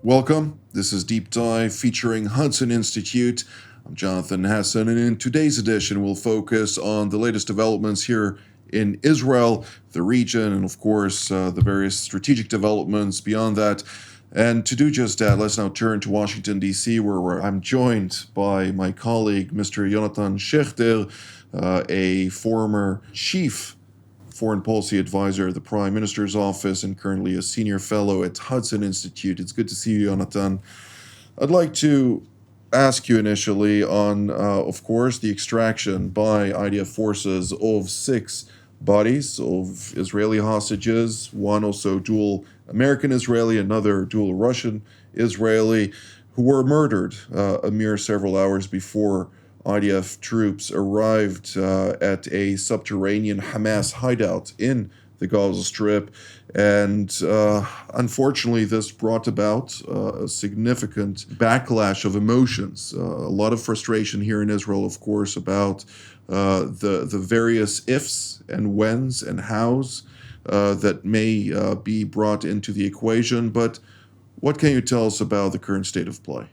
Welcome. This is Deep Dive featuring Hudson Institute. I'm Jonathan Hassan, and in today's edition, we'll focus on the latest developments here in Israel, the region, and of course, the various strategic developments beyond that. And to do just that, let's now turn to Washington, D.C., where I'm joined by my colleague, Mr. Jonathan Schechter, a former chief foreign policy advisor at the Prime Minister's office and currently a senior fellow at Hudson Institute. It's good to see you, Jonathan. I'd like to ask you initially on, of course, the extraction by IDF forces of 6 bodies of Israeli hostages, one also dual American-Israeli, another dual Russian-Israeli, who were murdered a mere several hours before IDF troops arrived at a subterranean Hamas hideout in the Gaza Strip. And unfortunately, this brought about a significant backlash of emotions. A lot of frustration here in Israel, of course, about the various ifs and whens and hows that may be brought into the equation. But what can you tell us about the current state of play?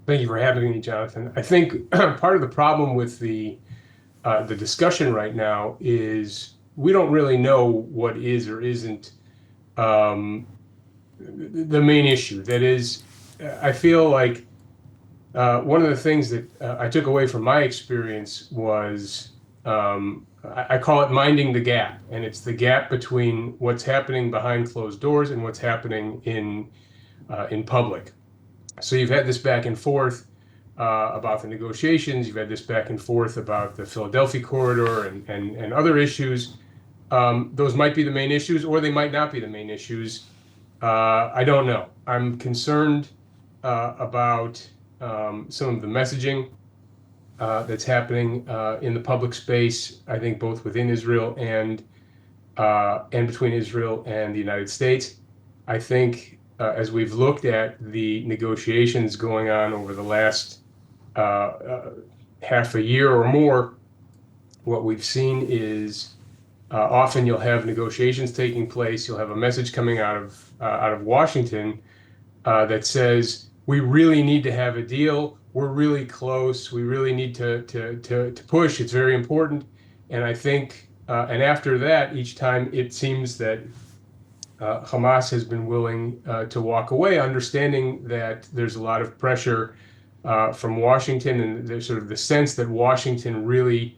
Thank you for having me, Jonathan. I think part of the problem with the discussion right now is we don't really know what is or isn't the main issue. That is, I feel like one of the things that I took away from my experience was I call it minding the gap, and it's the gap between what's happening behind closed doors and what's happening in public. So you've had this back and forth about the negotiations. You've had this back and forth about the Philadelphia corridor and other issues. Those might be the main issues, or they might not be the main issues. I don't know. I'm concerned about some of the messaging that's happening in the public space, I think both within Israel and between Israel and the United States. I think as we've looked at the negotiations going on over the last half a year or more, what we've seen is often you'll have negotiations taking place. You'll have a message coming out of Washington that says, we really need to have a deal. We're really close. We really need to push. It's very important. And I think, and after that, each time it seems that Hamas has been willing to walk away, understanding that there's a lot of pressure from Washington, and there's sort of the sense that Washington really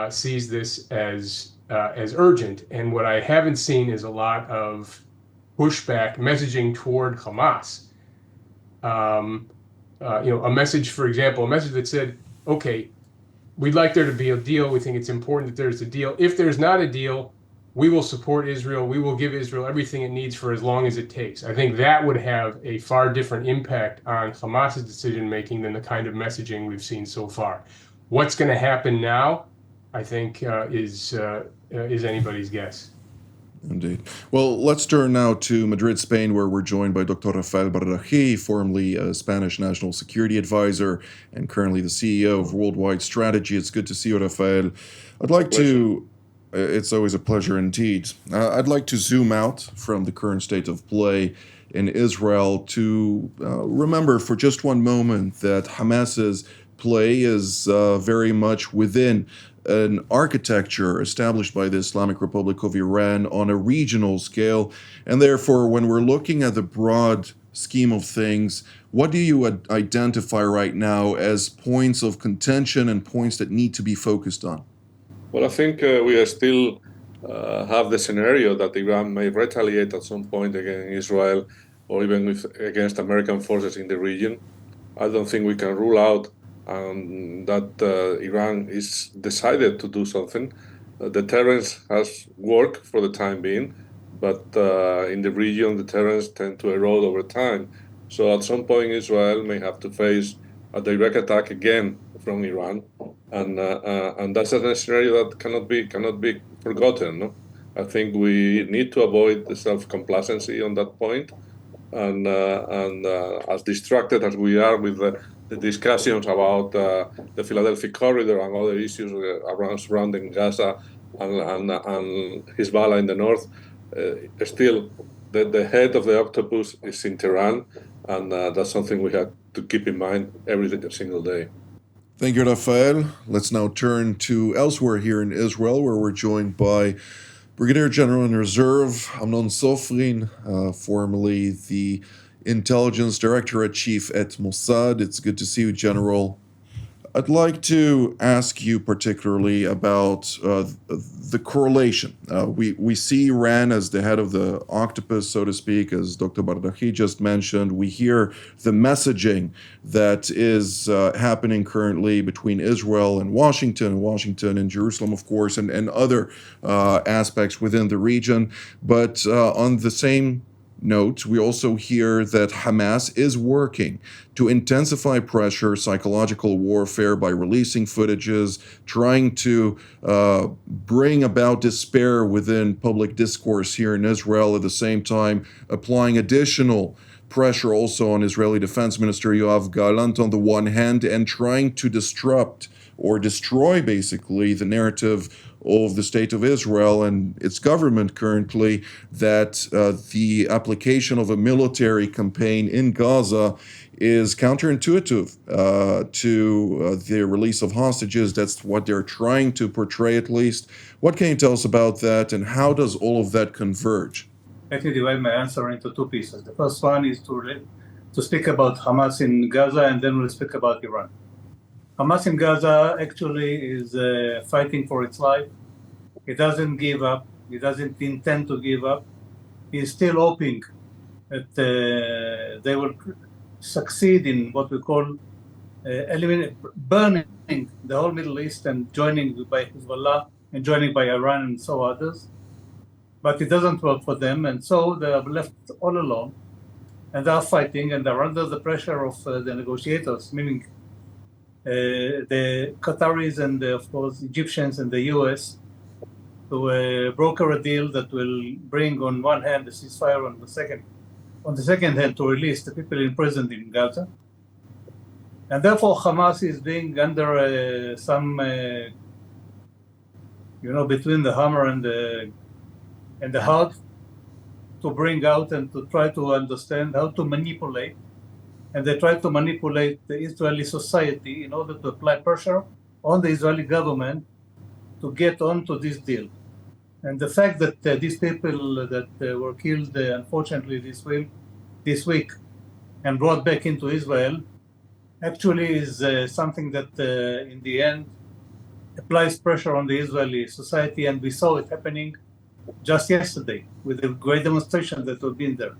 sees this as urgent. And what I haven't seen is a lot of pushback messaging toward Hamas. A message, for example, a message that said, okay, we'd like there to be a deal. We think it's important that there's a deal. If there's not a deal, we will support Israel. We will give Israel everything it needs for as long as it takes. I think that would have a far different impact on Hamas's decision-making than the kind of messaging we've seen so far. What's going to happen now, I think, is anybody's guess. Indeed. Well, let's turn now to Madrid, Spain, where we're joined by Dr. Rafael Bari, formerly a Spanish national security advisor and currently the CEO of Worldwide Strategy. It's good to see you, Rafael. It's always a pleasure indeed. I'd like to zoom out from the current state of play in Israel to remember for just one moment that Hamas's play is very much within an architecture established by the Islamic Republic of Iran on a regional scale. And therefore, when we're looking at the broad scheme of things, what do you identify right now as points of contention and points that need to be focused on? Well, I think we are still have the scenario that Iran may retaliate at some point against Israel or even against American forces in the region. I don't think we can rule out that Iran is decided to do something. Deterrence has worked for the time being, but in the region, deterrence tend to erode over time. So at some point, Israel may have to face a direct attack again from Iran, and that's a scenario that cannot be forgotten. No? I think we need to avoid the self-complacency on that point, and as distracted as we are with the discussions about the Philadelphia corridor and other issues surrounding Gaza and Hezbollah in the north, still the head of the octopus is in Tehran, and that's something we have to keep in mind every single day. Thank you, Rafael. Let's now turn to elsewhere here in Israel, where we're joined by Brigadier General in Reserve Nonsofin, formerly the Intelligence Directorate-Chief at Mossad. It's good to see you, General. I'd like to ask you particularly about the correlation. We see Iran as the head of the octopus, so to speak, as Dr. Bardahi just mentioned. We hear the messaging that is happening currently between Israel and Washington and Jerusalem, of course, and other aspects within the region. But on the same note, we also hear that Hamas is working to intensify pressure, psychological warfare by releasing footages, trying to bring about despair within public discourse here in Israel, at the same time applying additional pressure also on Israeli Defense Minister Yoav Gallant on the one hand, and trying to disrupt or destroy basically the narrative of the State of Israel and its government currently, that the application of a military campaign in Gaza is counterintuitive to the release of hostages. That's what they're trying to portray, at least. What can you tell us about that, and how does all of that converge? Let me divide my answer into two pieces. The first one is to speak about Hamas in Gaza, and then we'll speak about Iran. Hamas in Gaza actually is fighting for its life. It doesn't give up. It doesn't intend to give up. He's still hoping that they will succeed in what we call burning the whole Middle East and joining by Hezbollah and joining by Iran and so others. But it doesn't work for them, and so they are left all alone, and they are fighting, and they're under the pressure of the negotiators, meaning the Qataris and of course Egyptians and the US, to broker a deal that will bring on one hand the ceasefire, on the second hand to release the people imprisoned in Gaza. And therefore Hamas is being under some between the hammer and the heart, to bring out and to try to understand how to manipulate. And they try to manipulate the Israeli society in order to apply pressure on the Israeli government to get onto this deal. And the fact that these people that were killed, unfortunately, this week and brought back into Israel, actually is something that in the end applies pressure on the Israeli society. And we saw it happening just yesterday with the great demonstration that have been there.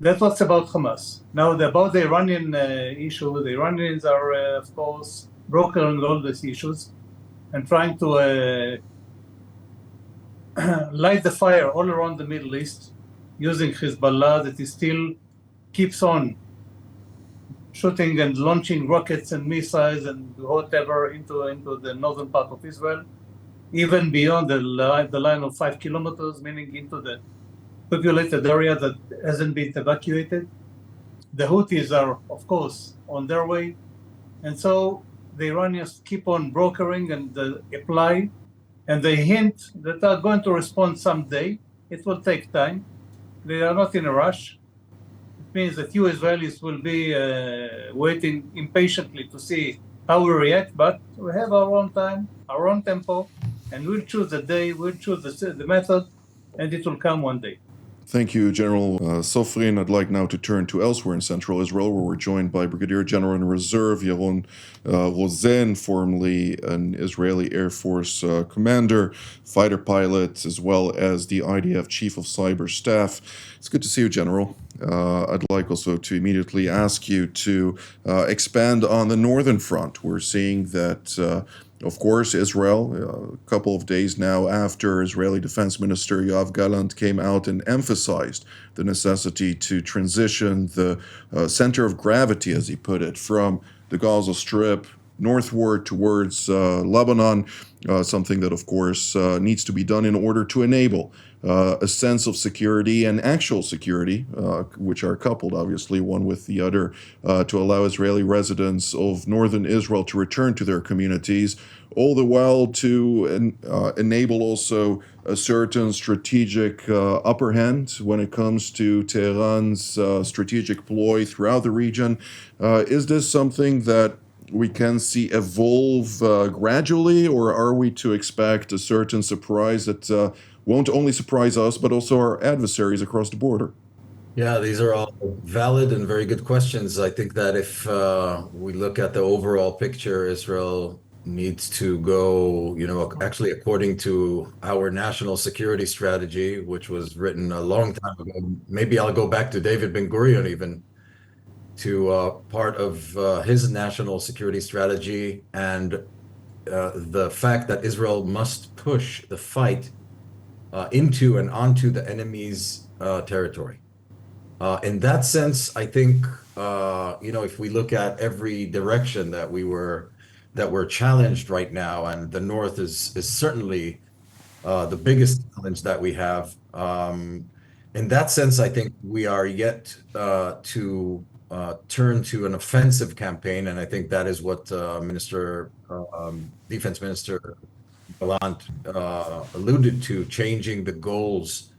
That's what's about Hamas. Now, about the Iranian issue, the Iranians are, of course, brokering all these issues and trying to light the fire all around the Middle East using Hezbollah, that is still keeps on shooting and launching rockets and missiles and whatever into the northern part of Israel, even beyond the line of 5 kilometers, meaning into the populated area that hasn't been evacuated. The Houthis are, of course, on their way. And so the Iranians keep on brokering and apply, and they hint that they are going to respond someday. It will take time. They are not in a rush. It means that you Israelis will be waiting impatiently to see how we react, but we have our own time, our own tempo, and we'll choose the day, we'll choose the method, and it will come one day. Thank you, General Sofrin. I'd like now to turn to elsewhere in central Israel, where we're joined by Brigadier General in Reserve Rosen, formerly an Israeli Air Force commander, fighter pilot, as well as the IDF Chief of Cyber Staff. It's good to see you, General. I'd like also to immediately ask you to expand on the northern front. We're seeing that of course, Israel, a couple of days now after Israeli Defense Minister Yoav Gallant came out and emphasized the necessity to transition the center of gravity, as he put it, from the Gaza Strip northward towards Lebanon, something that, of course, needs to be done in order to enable a sense of security and actual security, which are coupled, obviously, one with the other, to allow Israeli residents of northern Israel to return to their communities, all the while to enable also a certain strategic upper hand when it comes to Tehran's strategic ploy throughout the region. Is this something that we can see evolve gradually, or are we to expect a certain surprise that won't only surprise us, but also our adversaries across the border? Yeah, these are all valid and very good questions. I think that if we look at the overall picture, Israel needs to go, actually according to our national security strategy, which was written a long time ago. Maybe I'll go back to David Ben-Gurion even, to part of his national security strategy and the fact that Israel must push the fight into and onto the enemy's territory. In that sense, I think if we look at every direction that we're challenged right now, and the North is certainly the biggest challenge that we have. In that sense, I think we are yet to turn to an offensive campaign, and I think that is what Defense Minister Gallant alluded to, changing the goals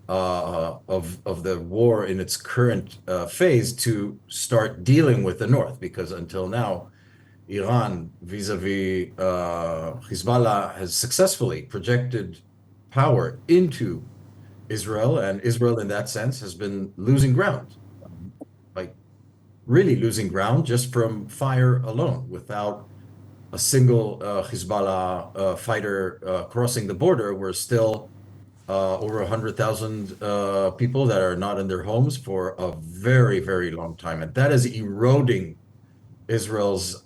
of the war in its current phase to start dealing with the North, because until now, Iran vis-a-vis Hezbollah has successfully projected power into Israel, and Israel in that sense has been losing ground, like really losing ground just from fire alone, without a single Hezbollah fighter crossing the border. We're still over 100,000 people that are not in their homes for a very, very long time. And that is eroding Israel's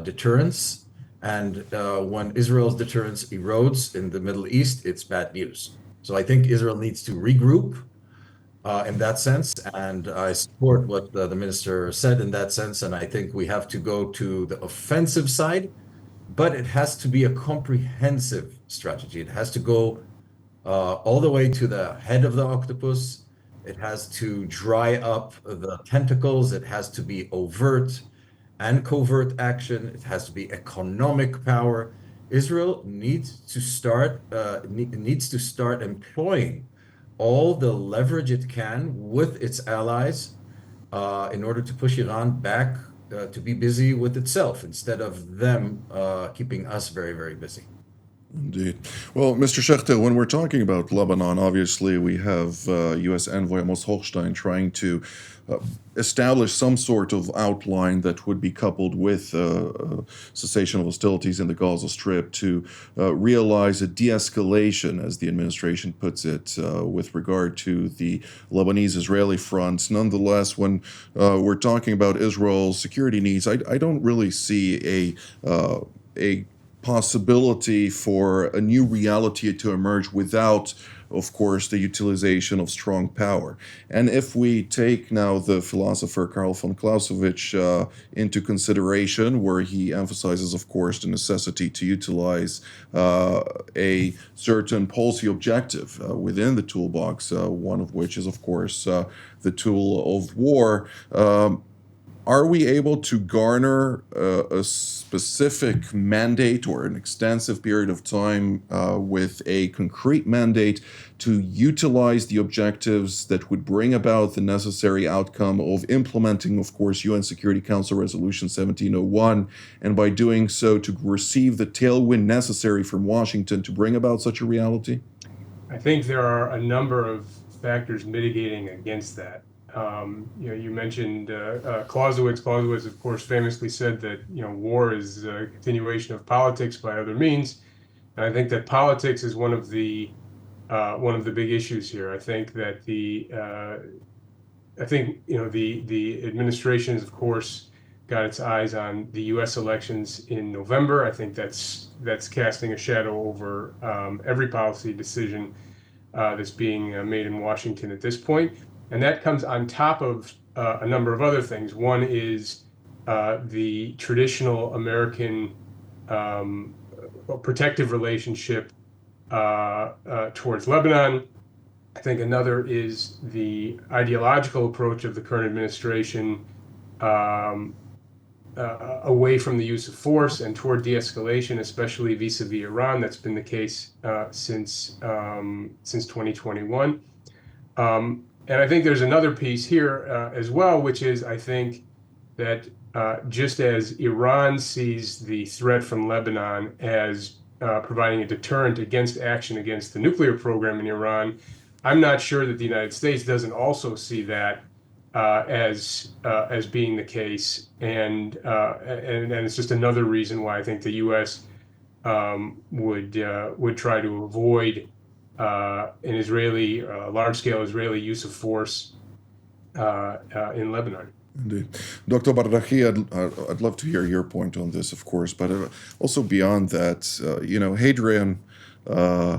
deterrence. And when Israel's deterrence erodes in the Middle East, it's bad news. So I think Israel needs to regroup in that sense. And I support what the minister said in that sense. And I think we have to go to the offensive side, but it has to be a comprehensive strategy. It has to go all the way to the head of the octopus. It has to dry up the tentacles. It has to be overt and covert action. It has to be economic power. Israel needs to start employing all the leverage it can with its allies in order to push Iran back to be busy with itself, instead of them keeping us very, very busy. Indeed. Well, Mr. Schechter, when we're talking about Lebanon, obviously we have U.S. Envoy Amos Hochstein trying to establish some sort of outline that would be coupled with cessation of hostilities in the Gaza Strip to realize a de-escalation, as the administration puts it, with regard to the Lebanese-Israeli front. Nonetheless, when we're talking about Israel's security needs, I don't really see a possibility for a new reality to emerge without, of course, the utilization of strong power. And if we take now the philosopher Karl von Clausewitz into consideration, where he emphasizes, of course, the necessity to utilize a certain policy objective within the toolbox, one of which is, of course, the tool of war, are we able to garner a specific mandate or an extensive period of time with a concrete mandate to utilize the objectives that would bring about the necessary outcome of implementing, of course, UN Security Council Resolution 1701, and by doing so to receive the tailwind necessary from Washington to bring about such a reality? I think there are a number of factors mitigating against that. You mentioned Clausewitz. Clausewitz, of course, famously said that war is a continuation of politics by other means, and I think that politics is one of the big issues here. I think that the administration, of course, got its eyes on the U.S. elections in November. I think that's casting a shadow over every policy decision that's being made in Washington at this point. And that comes on top of a number of other things. One is the traditional American protective relationship towards Lebanon. I think another is the ideological approach of the current administration away from the use of force and toward de-escalation, especially vis-a-vis Iran. That's been the case since 2021. And I think there's another piece here as well, which is I think that just as Iran sees the threat from Lebanon as providing a deterrent against action against the nuclear program in Iran, I'm not sure that the United States doesn't also see that as being the case, and it's just another reason why I think the U.S. would try to avoid an large-scale Israeli use of force in Lebanon. Indeed. Dr. Barahi, I'd love to hear your point on this, of course, but also beyond that, Hadrian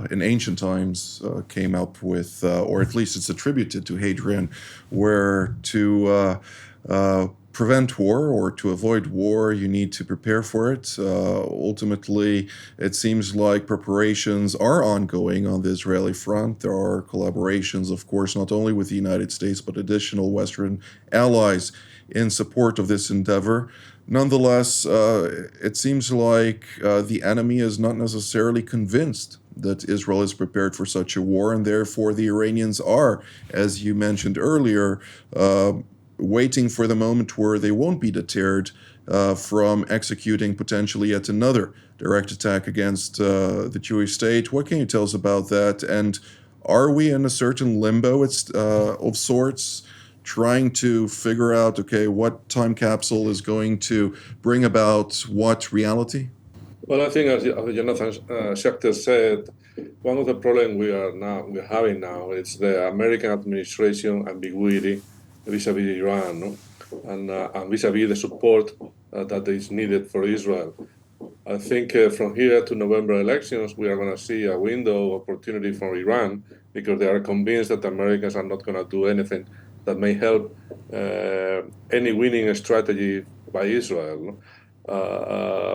in ancient times came up with, or at least it's attributed to Hadrian, where to prevent war or to avoid war, you need to prepare for it. Ultimately, it seems like preparations are ongoing on the Israeli front. There are collaborations, of course, not only with the United States, but additional Western allies in support of this endeavor. Nonetheless, it seems like the enemy is not necessarily convinced that Israel is prepared for such a war, and therefore the Iranians are, as you mentioned earlier, waiting for the moment where they won't be deterred from executing potentially yet another direct attack against the Jewish state. What can you tell us about that? And are we in a certain limbo of sorts, trying to figure out, okay, what time capsule is going to bring about what reality? Well, I think as Jonathan Schechter said, one of the problems we're having now is the American administration ambiguity vis-a-vis Iran, no? And vis-a-vis the support that is needed for Israel. I think from here to November elections, we are going to see a window of opportunity for Iran because they are convinced that the Americans are not going to do anything that may help any winning strategy by Israel. No?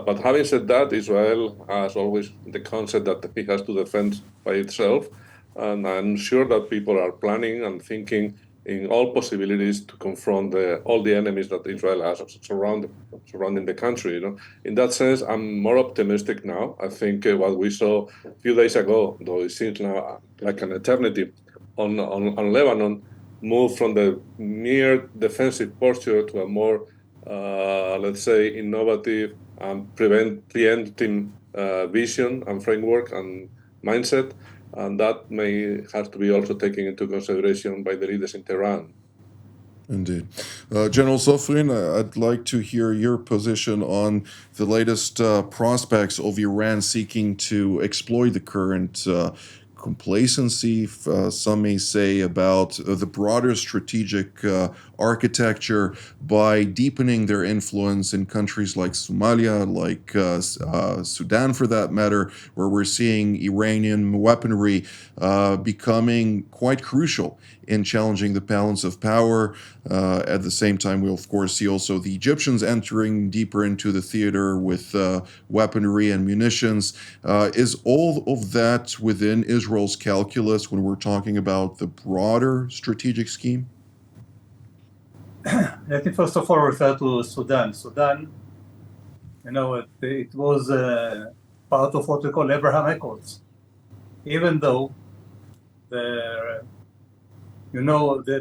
But having said that, Israel has always the concept that it has to defend by itself. And I'm sure that people are planning and thinking in all possibilities to confront all the enemies that Israel has surrounding the country. In that sense, I'm more optimistic now. I think what we saw a few days ago, though it seems now like an eternity, on Lebanon, moved from the mere defensive posture to a more, let's say, innovative and preemptive vision and framework and mindset. And that may have to be also taken into consideration by the leaders in Tehran. Indeed. General Nonsofin, I'd like to hear your position on the latest prospects of Iran seeking to exploit the current complacency, some may say, about the broader strategic architecture by deepening their influence in countries like Somalia, like Sudan for that matter, where we're seeing Iranian weaponry becoming quite crucial in challenging the balance of power. At the same time, we'll of course see also the Egyptians entering deeper into the theater with weaponry and munitions. Is all of that within Israel's calculus when we're talking about the broader strategic scheme? Let me first of all refer to Sudan. Sudan, it was part of what we call Abraham Accords, even though the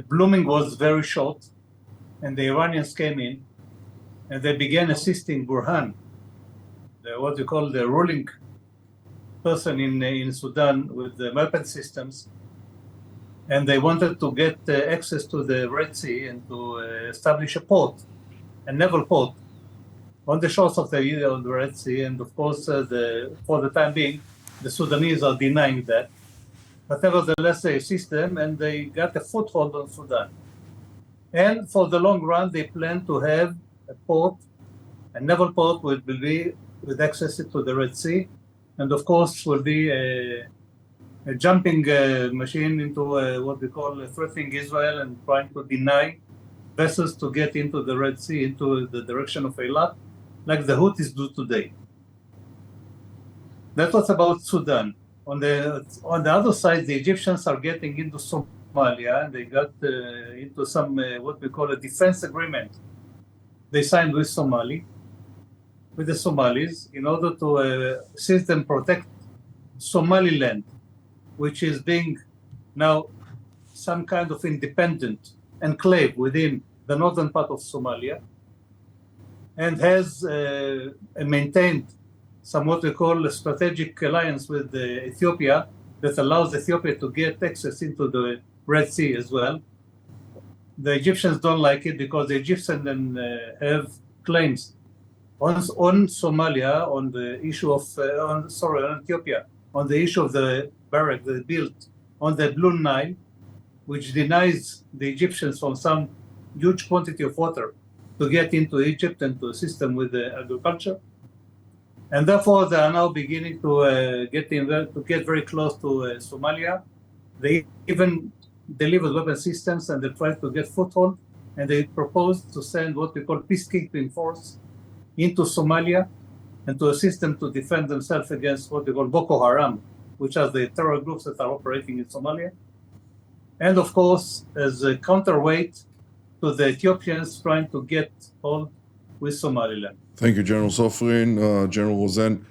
blooming was very short, and the Iranians came in, and they began assisting Burhan, what we call the ruling person in Sudan, with the weapon systems, and they wanted to get access to the Red Sea and to establish a naval port, on the shores of the Red Sea. And of course, for the time being, the Sudanese are denying that. But nevertheless, they assist them, and they got a foothold on Sudan. And for the long run, they plan to have a naval port will be with access to the Red Sea, and of course will be a jumping machine into what we call threatening Israel and trying to deny vessels to get into the Red Sea, into the direction of Eilat, like the Houthis do today. That was about Sudan. On the other side, the Egyptians are getting into Somalia, and they got into some what we call a defense agreement. They signed with the Somalis, in order to assist them protect Somaliland, which is being now some kind of independent enclave within the northern part of Somalia, and has maintained some what we call a strategic alliance with Ethiopia that allows Ethiopia to get access into the Red Sea as well. The Egyptians don't like it because the Egyptians then have claims on Somalia, on the issue of, on Ethiopia, on the issue of the barrack they built on the Blue Nile, which denies the Egyptians from some huge quantity of water to get into Egypt and to assist them with the agriculture. And therefore, they are now beginning to get very close to Somalia. They even delivered weapon systems, and they tried to get foothold, and they proposed to send what we call peacekeeping force into Somalia and to assist them to defend themselves against what we call Boko Haram, which are the terror groups that are operating in Somalia. And of course, as a counterweight to the Ethiopians trying to get hold with Somaliland. Thank you, General Nonsofin. General Rosen,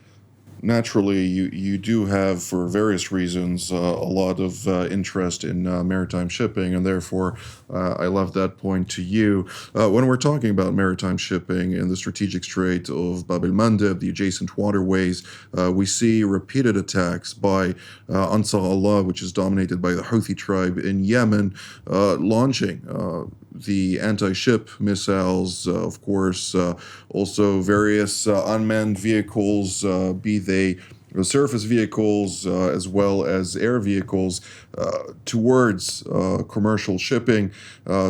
naturally, you do have, for various reasons, a lot of interest in maritime shipping, and therefore I left that point to you. When we're talking about maritime shipping in the strategic strait of Bab el-Mandeb, the adjacent waterways, we see repeated attacks by Ansar Allah, which is dominated by the Houthi tribe in Yemen, launching the anti-ship missiles, of course, also various unmanned vehicles, be they surface vehicles as well as air vehicles, towards commercial shipping,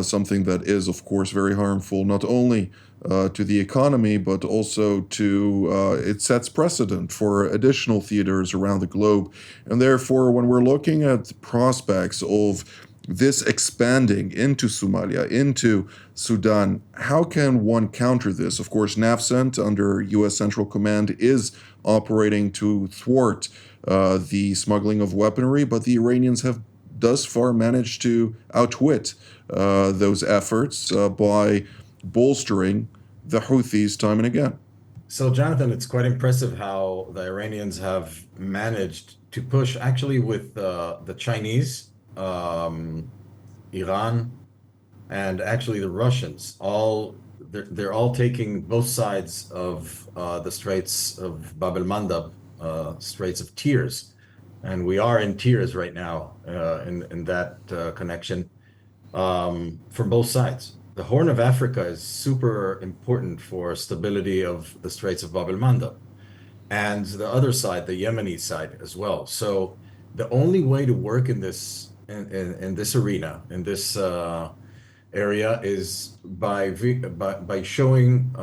something that is, of course, very harmful not only to the economy, but also to it sets precedent for additional theaters around the globe. And therefore, when we're looking at prospects of this expanding into Somalia, into Sudan, how can one counter this? Of course, NAVCENT under U.S. Central Command is operating to thwart the smuggling of weaponry, but the Iranians have thus far managed to outwit those efforts by bolstering the Houthis time and again. So, Jonathan, it's quite impressive how the Iranians have managed to push, actually, with the Chinese, Iran, and actually the Russians. They're all taking both sides of the Straits of Bab el-Mandeb, Straits of Tears, and we are in tears right now in that connection from both sides. The Horn of Africa is super important for stability of the Straits of Bab el-Mandeb, and the other side, the Yemeni side as well. So the only way to work in this arena, in this area, is by showing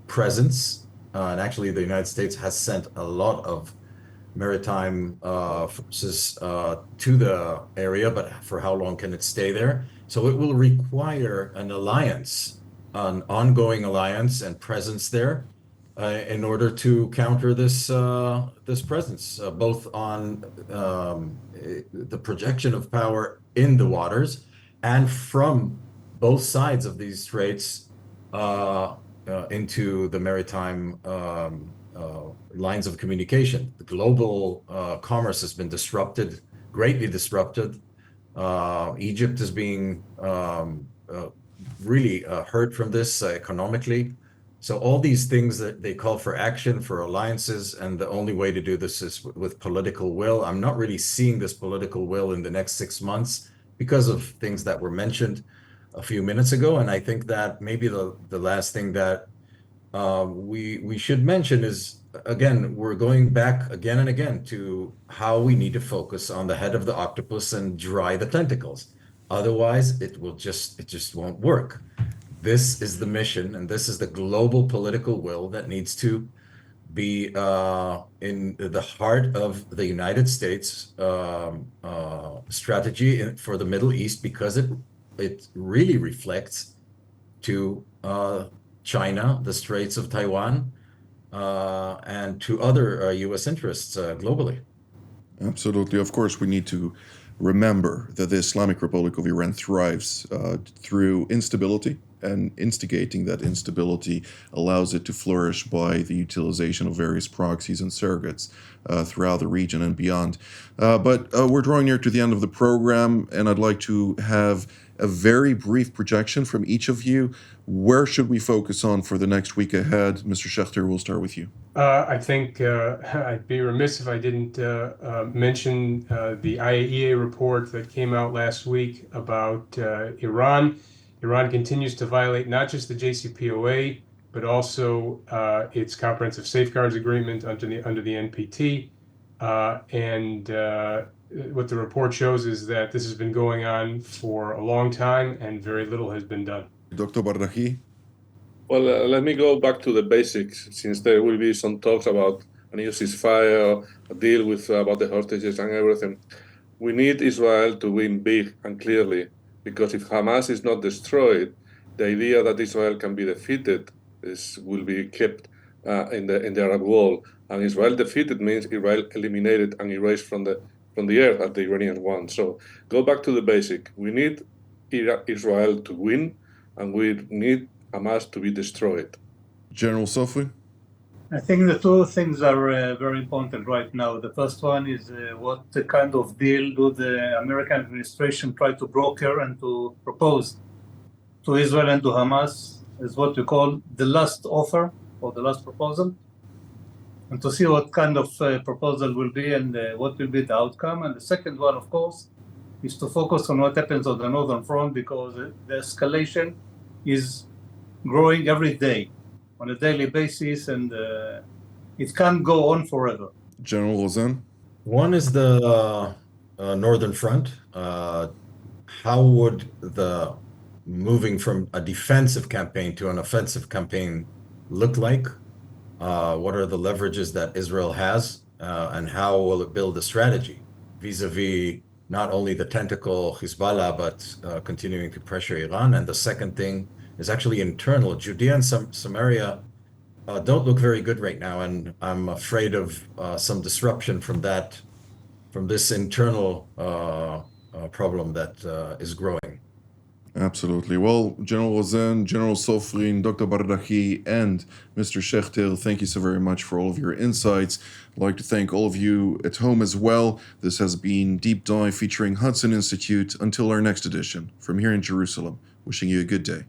presence. And actually, the United States has sent a lot of maritime forces to the area, but for how long can it stay there? So it will require an alliance, an ongoing alliance and presence there, in order to counter this presence, both on the projection of power in the waters and from both sides of these straits into the maritime lines of communication. The global commerce has been disrupted, greatly disrupted. Egypt is being really hurt from this economically. So all these things that they call for action, for alliances, and the only way to do this is with political will. I'm not really seeing this political will in the next 6 months because of things that were mentioned a few minutes ago. And I think that maybe the last thing that we should mention is, again, we're going back again and again to how we need to focus on the head of the octopus and dry the tentacles. Otherwise, it just won't work. This is the mission, and this is the global political will that needs to be in the heart of the United States strategy for the Middle East, because it it really reflects to China, the Straits of Taiwan, and to other U.S. interests globally. Absolutely. Of course, we need to remember that the Islamic Republic of Iran thrives through instability, and instigating that instability allows it to flourish by the utilization of various proxies and surrogates throughout the region and beyond. But we're drawing near to the end of the program, and I'd like to have a very brief projection from each of you. Where should we focus on for the next week ahead? Mr. Schechter, we'll start with you. I think I'd be remiss if I didn't mention the IAEA report that came out last week about Iran. Iran continues to violate not just the JCPOA, but also its Comprehensive Safeguards Agreement under the NPT. And what the report shows is that this has been going on for a long time and very little has been done. Dr. Bardahi? Well, let me go back to the basics, since there will be some talks about a new ceasefire, a deal with about the hostages and everything. We need Israel to win big and clearly, because if Hamas is not destroyed, the idea that Israel can be defeated will be kept in the Arab world. And Israel defeated means Israel eliminated and erased from the earth as the Iranians want. So go back to the basic. We need Israel to win, and we need Hamas to be destroyed. General Sofi? I think the two things are very important right now. The first one is what kind of deal do the American administration try to broker and to propose to Israel and to Hamas is what we call the last offer or the last proposal, and to see what kind of proposal will be and what will be the outcome. And the second one, of course, is to focus on what happens on the Northern Front, because the escalation is growing every day on a daily basis, and it can't go on forever. General Rosen? One is the Northern Front. How would the moving from a defensive campaign to an offensive campaign look like? What are the leverages that Israel has, and how will it build a strategy vis-a-vis not only the tentacle Hezbollah, but continuing to pressure Iran? And the second thing is actually internal. Judea and Samaria don't look very good right now, and I'm afraid of some disruption from this internal problem that is growing. Absolutely. Well, General Rosen, General Sofrin, Dr. Bardahi, and Mr. Schechter, thank you so very much for all of your insights. I'd like to thank all of you at home as well. This has been Deep Dive featuring Hudson Institute. Until our next edition, from here in Jerusalem, wishing you a good day.